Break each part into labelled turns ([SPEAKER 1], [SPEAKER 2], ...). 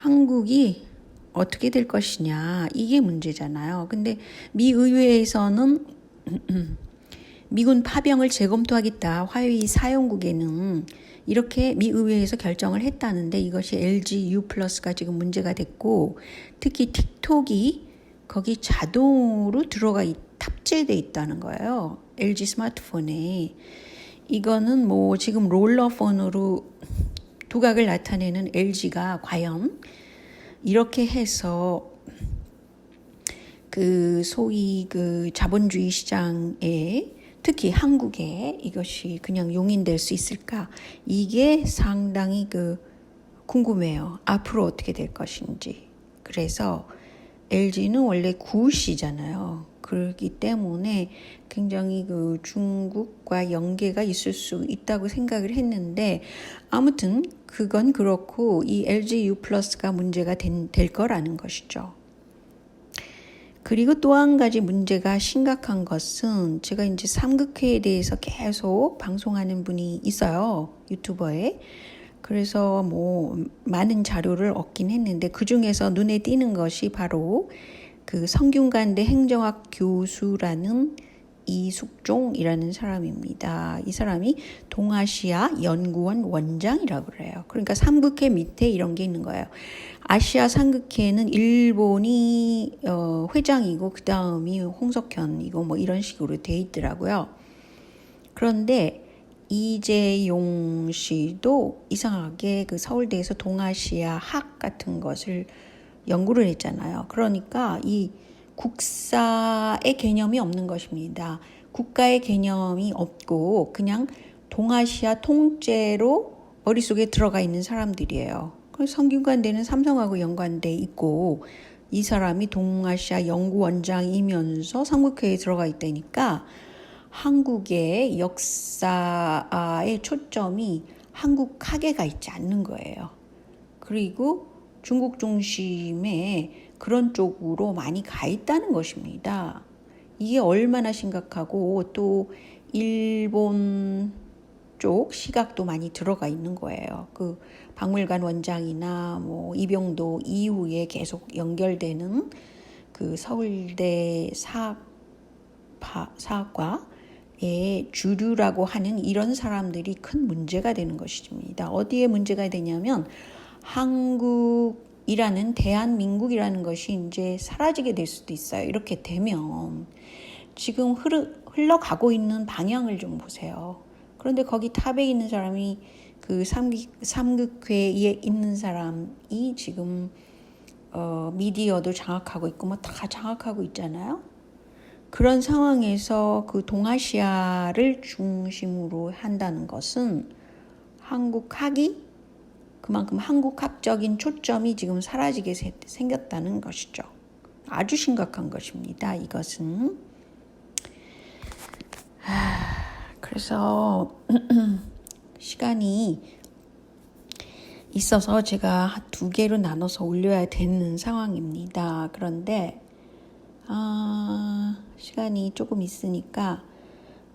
[SPEAKER 1] 한국이 어떻게 될 것이냐, 이게 문제잖아요. 근데 미 의회에서는 미군 파병을 재검토하겠다. 화웨이 사용국에는 이렇게 미 의회에서 결정을 했다는데, 이것이 LG U+가 지금 문제가 됐고, 특히 틱톡이 거기 자동으로 탑재돼 있다는 거예요. LG 스마트폰에. 이거는 뭐 지금 롤러폰으로 두각을 나타내는 LG가 과연 이렇게 해서 그 소위 그 자본주의 시장에, 특히 한국에 이것이 그냥 용인될 수 있을까? 이게 상당히 궁금해요. 앞으로 어떻게 될 것인지. 그래서 LG는 원래 구시잖아요. 그렇기 때문에 굉장히 중국과 연계가 있을 수 있다고 생각을 했는데, 아무튼 그건 그렇고 이 LG U+가 문제가 될 거라는 것이죠. 그리고 또 한 가지 문제가 심각한 것은, 제가 이제 삼극회에 대해서 계속 방송하는 분이 있어요. 유튜버에. 그래서 뭐 많은 자료를 얻긴 했는데, 그 중에서 눈에 띄는 것이 바로 그 성균관대 행정학 교수라는 이숙종이라는 사람입니다. 이 사람이 동아시아 연구원 원장이라고 그래요. 그러니까 삼극회 밑에 이런 게 있는 거예요. 아시아 삼극회는 일본이 회장이고 그 다음이 홍석현이고 뭐 이런 식으로 돼 있더라고요. 그런데 이재용 씨도 이상하게 그 서울대에서 동아시아 학 같은 것을 연구를 했잖아요. 그러니까 이 국사의 개념이 없는 것입니다. 국가의 개념이 없고 그냥 동아시아 통째로 머릿속에 들어가 있는 사람들이에요. 그래서 성균관대는 삼성하고 연관돼 있고, 이 사람이 동아시아 연구원장이면서 삼국회에 들어가 있다니까 한국의 역사의 초점이 한국학에 가 있지 않는 거예요. 그리고 중국 중심의 그런 쪽으로 많이 가 있다는 것입니다. 이게 얼마나 심각하고, 또 일본 쪽 시각도 많이 들어가 있는 거예요. 그 박물관 원장이나 뭐 이병도 이후에 계속 연결되는 그 서울대 사학과의 주류라고 하는 이런 사람들이 큰 문제가 되는 것입니다. 어디에 문제가 되냐면, 한국이라는 대한민국이라는 것이 이제 사라지게 될 수도 있어요. 이렇게 되면 지금 흘러가고 있는 방향을 좀 보세요. 그런데 거기 탑에 있는 사람이 그 삼극회에 있는 사람이 지금 미디어도 장악하고 있고 뭐 다 장악하고 있잖아요. 그런 상황에서 그 동아시아를 중심으로 한다는 것은 한국학이 그만큼 한국학적인 초점이 지금 사라지게 생겼다는 것이죠. 아주 심각한 것입니다. 이것은. 그래서 시간이 있어서 제가 2개로 나눠서 올려야 되는 상황입니다. 그런데 시간이 조금 있으니까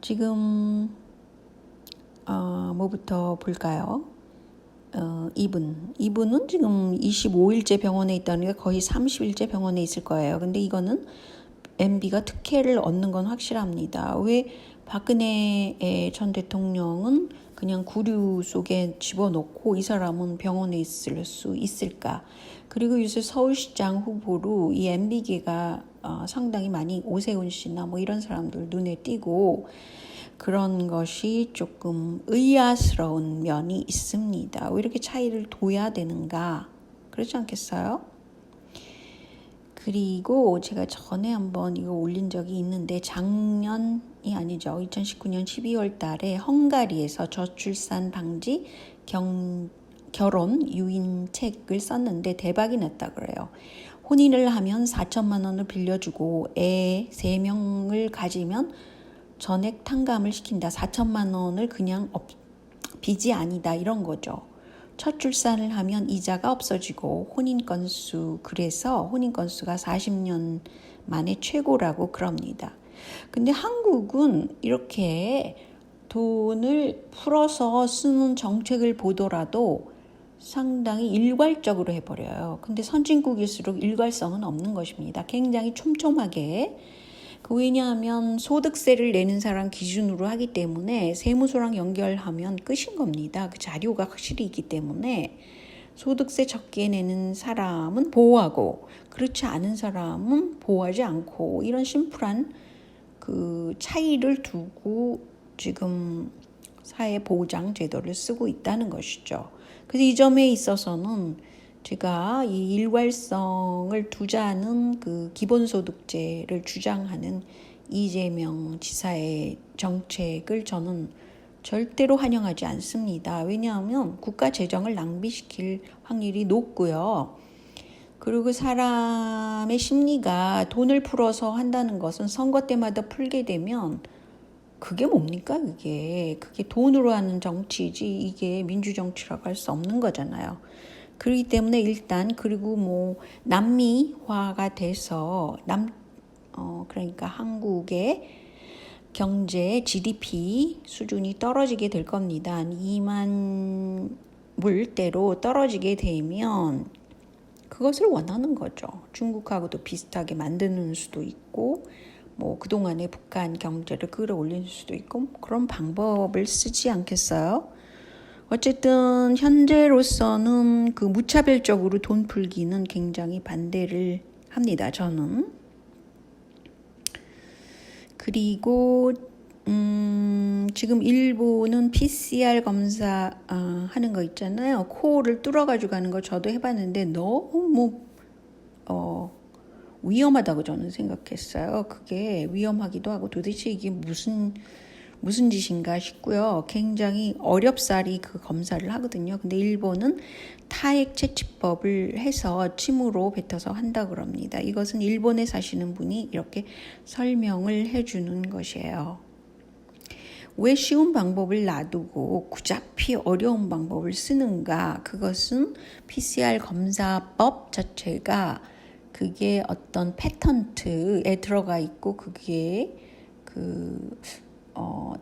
[SPEAKER 1] 지금 뭐부터 볼까요? 이분은 지금 25일째 병원에 있다는 게 거의 30일째 병원에 있을 거예요. 근데 이거는 MB가 특혜를 얻는 건 확실합니다. 왜 박근혜 전 대통령은 그냥 구류 속에 집어넣고 이 사람은 병원에 있을 수 있을까? 그리고 요새 서울시장 후보로 이 MB계가 상당히 많이, 오세훈 씨나 뭐 이런 사람들 눈에 띄고, 그런 것이 조금 의아스러운 면이 있습니다. 왜 이렇게 차이를 둬야 되는가? 그렇지 않겠어요? 그리고 제가 전에 한번 이거 올린 적이 있는데, 작년이 아니죠. 2019년 12월 달에 헝가리에서 저출산 방지 결혼 유인 책을 썼는데 대박이 났다 그래요. 혼인을 하면 4천만 원을 빌려주고 애 3명을 가지면 전액 탕감을 시킨다. 4천만 원을 그냥 빚이 아니다, 이런 거죠. 첫 출산을 하면 이자가 없어지고 그래서 혼인 건수가 40년 만에 최고라고 그럽니다. 근데 한국은 이렇게 돈을 풀어서 쓰는 정책을 보더라도 상당히 일괄적으로 해버려요. 근데 선진국일수록 일괄성은 없는 것입니다. 굉장히 촘촘하게. 왜냐하면 소득세를 내는 사람 기준으로 하기 때문에 세무서랑 연결하면 끝인 겁니다. 그 자료가 확실히 있기 때문에 소득세 적게 내는 사람은 보호하고 그렇지 않은 사람은 보호하지 않고 이런 심플한 그 차이를 두고 지금 사회보장 제도를 쓰고 있다는 것이죠. 그래서 이 점에 있어서는 제가 이 일괄성을 두자는 그 기본소득제를 주장하는 이재명 지사의 정책을 저는 절대로 환영하지 않습니다. 왜냐하면 국가 재정을 낭비시킬 확률이 높고요. 그리고 사람의 심리가 돈을 풀어서 한다는 것은 선거 때마다 풀게 되면 그게 뭡니까? 그게 돈으로 하는 정치지 이게 민주정치라고 할 수 없는 거잖아요. 그렇기 때문에 일단 그리고 뭐 남미화가 돼서 그러니까 한국의 경제 GDP 수준이 떨어지게 될 겁니다. 2만 물대로 떨어지게 되면 그것을 원하는 거죠. 중국하고도 비슷하게 만드는 수도 있고 뭐 그동안의 북한 경제를 끌어올릴 수도 있고 그런 방법을 쓰지 않겠어요? 어쨌든 현재로서는 그 무차별적으로 돈 풀기는 굉장히 반대를 합니다. 저는. 그리고 지금 일본은 PCR 검사 하는 거 있잖아요. 코를 뚫어가지고 가는 거 저도 해봤는데 너무 위험하다고 저는 생각했어요. 그게 위험하기도 하고 도대체 이게 무슨 짓인가 싶고요. 굉장히 어렵사리 그 검사를 하거든요. 근데 일본은 타액 채취법을 해서 침으로 뱉어서 한다 그럽니다. 이것은 일본에 사시는 분이 이렇게 설명을 해주는 것이에요. 왜 쉬운 방법을 놔두고 구잡히 어려운 방법을 쓰는가? 그것은 PCR 검사법 자체가 그게 어떤 패턴트에 들어가 있고 그게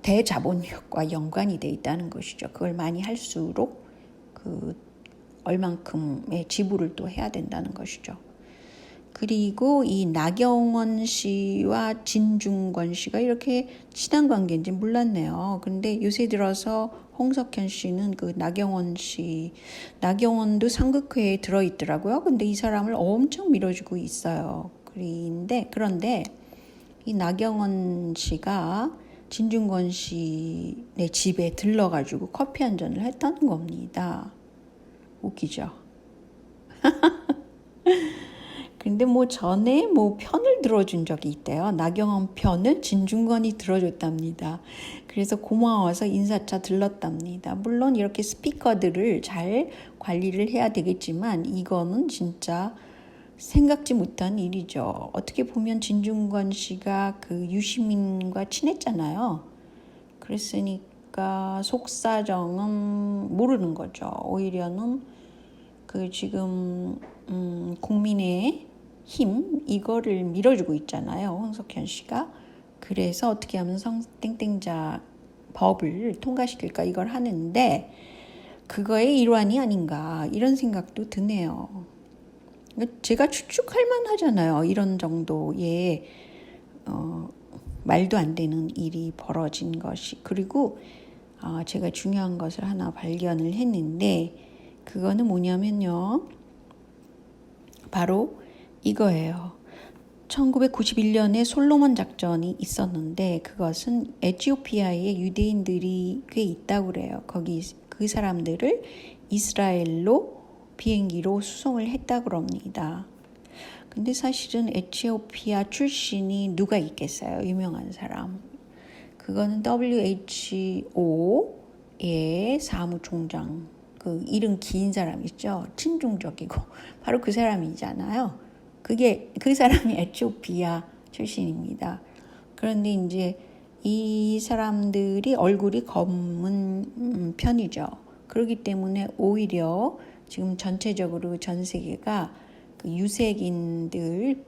[SPEAKER 1] 대자본력과 연관이 돼 있다는 것이죠. 그걸 많이 할수록 얼만큼의 지불을 또 해야 된다는 것이죠. 그리고 이 나경원 씨와 진중권 씨가 이렇게 친한 관계인지 몰랐네요. 근데 요새 들어서 홍석현 씨는 그 나경원도 상극회에 들어있더라고요. 근데 이 사람을 엄청 밀어주고 있어요. 그런데 이 나경원 씨가 진중권 씨네 집에 들러가지고 커피 한 잔을 했다는 겁니다. 웃기죠? 근데 전에 편을 들어준 적이 있대요. 나경원 편을 진중권이 들어줬답니다. 그래서 고마워서 인사차 들렀답니다. 물론 이렇게 스피커들을 잘 관리를 해야 되겠지만 이거는 진짜 생각지 못한 일이죠. 어떻게 보면 진중권 씨가 그 유시민과 친했잖아요. 그랬으니까 속사정은 모르는 거죠. 오히려는 그 지금 국민의 힘 이거를 밀어주고 있잖아요. 홍석현 씨가. 그래서 어떻게 하면 성땡땡자 법을 통과시킬까 이걸 하는데 그거의 일환이 아닌가 이런 생각도 드네요. 제가 추측할 만하잖아요. 이런 정도의 말도 안 되는 일이 벌어진 것이. 그리고 제가 중요한 것을 하나 발견을 했는데 그거는 뭐냐면요. 바로 이거예요. 1991년에 솔로몬 작전이 있었는데 그것은 에티오피아에 유대인들이 꽤 있다고 그래요. 거기 그 사람들을 이스라엘로 비행기로 수송을 했다고 합니다. 근데 사실은 에티오피아 출신이 누가 있겠어요? 유명한 사람. 그거는 WHO의 사무총장, 그 이름 긴 사람 있죠? 친중적이고 바로 그 사람이잖아요. 그 사람이 에티오피아 출신입니다. 그런데 이제 이 사람들이 얼굴이 검은 편이죠. 그렇기 때문에 오히려 지금 전체적으로 전 세계가 그 유색인들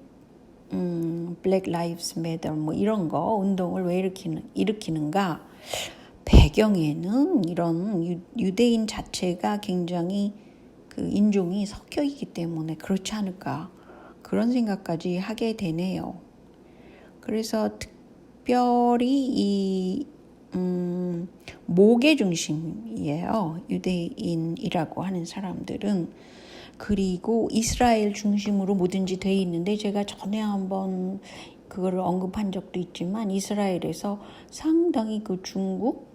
[SPEAKER 1] Black Lives Matter 이런 거 운동을 왜 일으키는가? 배경에는 이런 유대인 자체가 굉장히 그 인종이 섞여 있기 때문에 그렇지 않을까 그런 생각까지 하게 되네요. 그래서 특별히 이 목의 중심이에요. 유대인이라고 하는 사람들은. 그리고 이스라엘 중심으로 뭐든지 돼 있는데 제가 전에 한번 그거를 언급한 적도 있지만 이스라엘에서 상당히 그 중국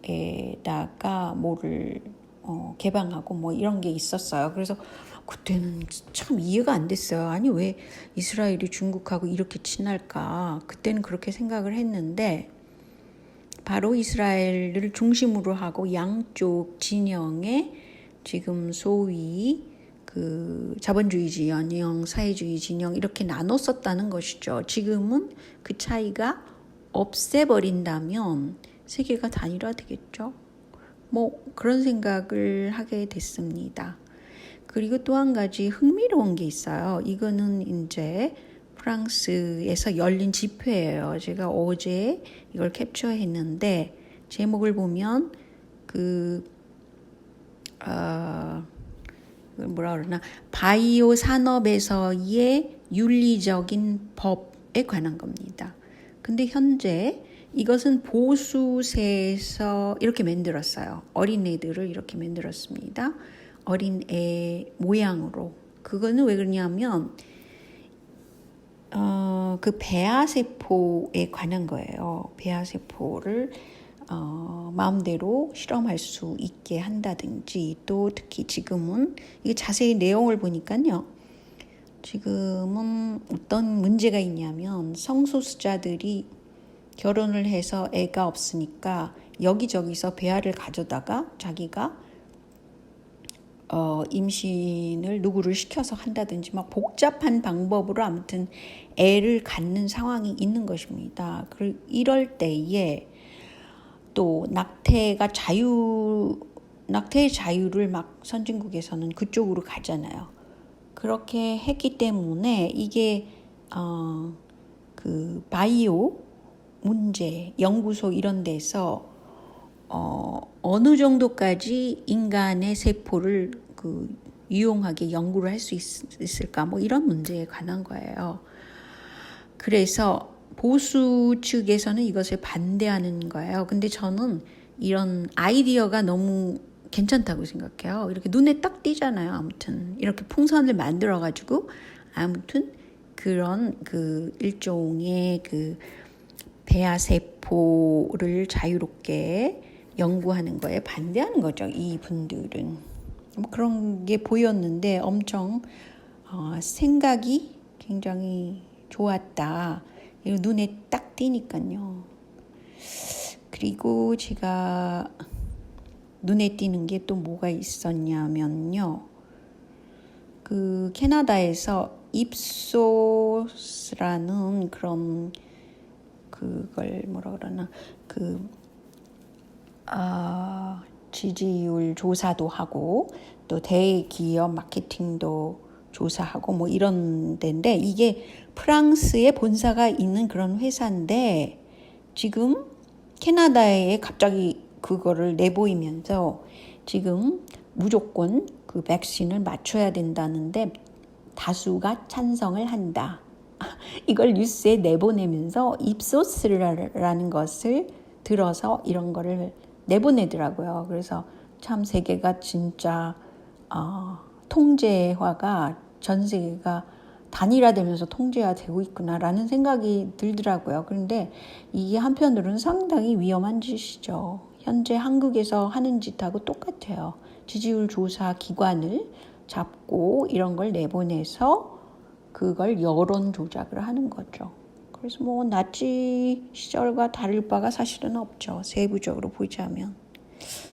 [SPEAKER 1] 쪽에다가 뭐를 개방하고 뭐 이런 게 있었어요. 그래서 그때는 참 이해가 안 됐어요. 아니 왜 이스라엘이 중국하고 이렇게 친할까? 그때는 그렇게 생각을 했는데 바로 이스라엘을 중심으로 하고 양쪽 진영에 지금 소위 그 자본주의 진영, 사회주의 진영 이렇게 나눴었다는 것이죠. 지금은 그 차이가 없애버린다면 세계가 단일화되겠죠. 뭐 그런 생각을 하게 됐습니다. 그리고 또 한 가지 흥미로운 게 있어요. 이거는 이제 프랑스에서 열린 집회예요. 제가 어제 이걸 캡처했는데 제목을 보면 뭐라 그러나 바이오 산업에서의 윤리적인 법에 관한 겁니다. 근데 현재 이것은 보수세에서 이렇게 만들었어요. 어린애들을 이렇게 만들었습니다. 어린애 모양으로. 그거는 왜 그러냐면 그 배아세포에 관한 거예요. 배아세포를 마음대로 실험할 수 있게 한다든지 또 특히 지금은 이게 자세히 내용을 보니까요. 지금은 어떤 문제가 있냐면 성소수자들이 결혼을 해서 애가 없으니까 여기저기서 배아를 가져다가 자기가 임신을 누구를 시켜서 한다든지 막 복잡한 방법으로 아무튼 애를 갖는 상황이 있는 것입니다. 이럴 때에 또 낙태의 자유를 막 선진국에서는 그쪽으로 가잖아요. 그렇게 했기 때문에 이게 그 바이오 문제 연구소 이런 데서 어느 정도까지 인간의 세포를 유용하게 연구를 할 수 있을까 뭐 이런 문제에 관한 거예요. 그래서 보수 측에서는 이것을 반대하는 거예요. 근데 저는 이런 아이디어가 너무 괜찮다고 생각해요. 이렇게 눈에 딱 띄잖아요. 아무튼 이렇게 풍선을 만들어가지고 아무튼 그런 그 일종의 그 배아세포를 자유롭게 연구하는 거에 반대하는 거죠. 이 분들은 뭐 그런 게 보였는데 엄청 생각이 굉장히 좋았다. 이거 눈에 딱 띄니까요. 그리고 제가 눈에 띄는 게 또 뭐가 있었냐면요. 그 캐나다에서 입소스라는 그런 그걸 뭐라 그러나 지지율 조사도 하고 또 대기업 마케팅도 조사하고 뭐 이런 데인데 이게 프랑스에 본사가 있는 그런 회사인데 지금 캐나다에 갑자기 그거를 내보이면서 지금 무조건 그 백신을 맞춰야 된다는데 다수가 찬성을 한다. 이걸 뉴스에 내보내면서 입소스라는 것을 들어서 이런 거를 내보내더라고요. 그래서 참 세계가 진짜 통제화가 전 세계가 단일화되면서 통제화되고 있구나라는 생각이 들더라고요. 그런데 이게 한편으로는 상당히 위험한 짓이죠. 현재 한국에서 하는 짓하고 똑같아요. 지지율 조사 기관을 잡고 이런 걸 내보내서 그걸 여론 조작을 하는 거죠. 그래서 뭐 나치 시절과 다를 바가 사실은 없죠. 세부적으로 보자면.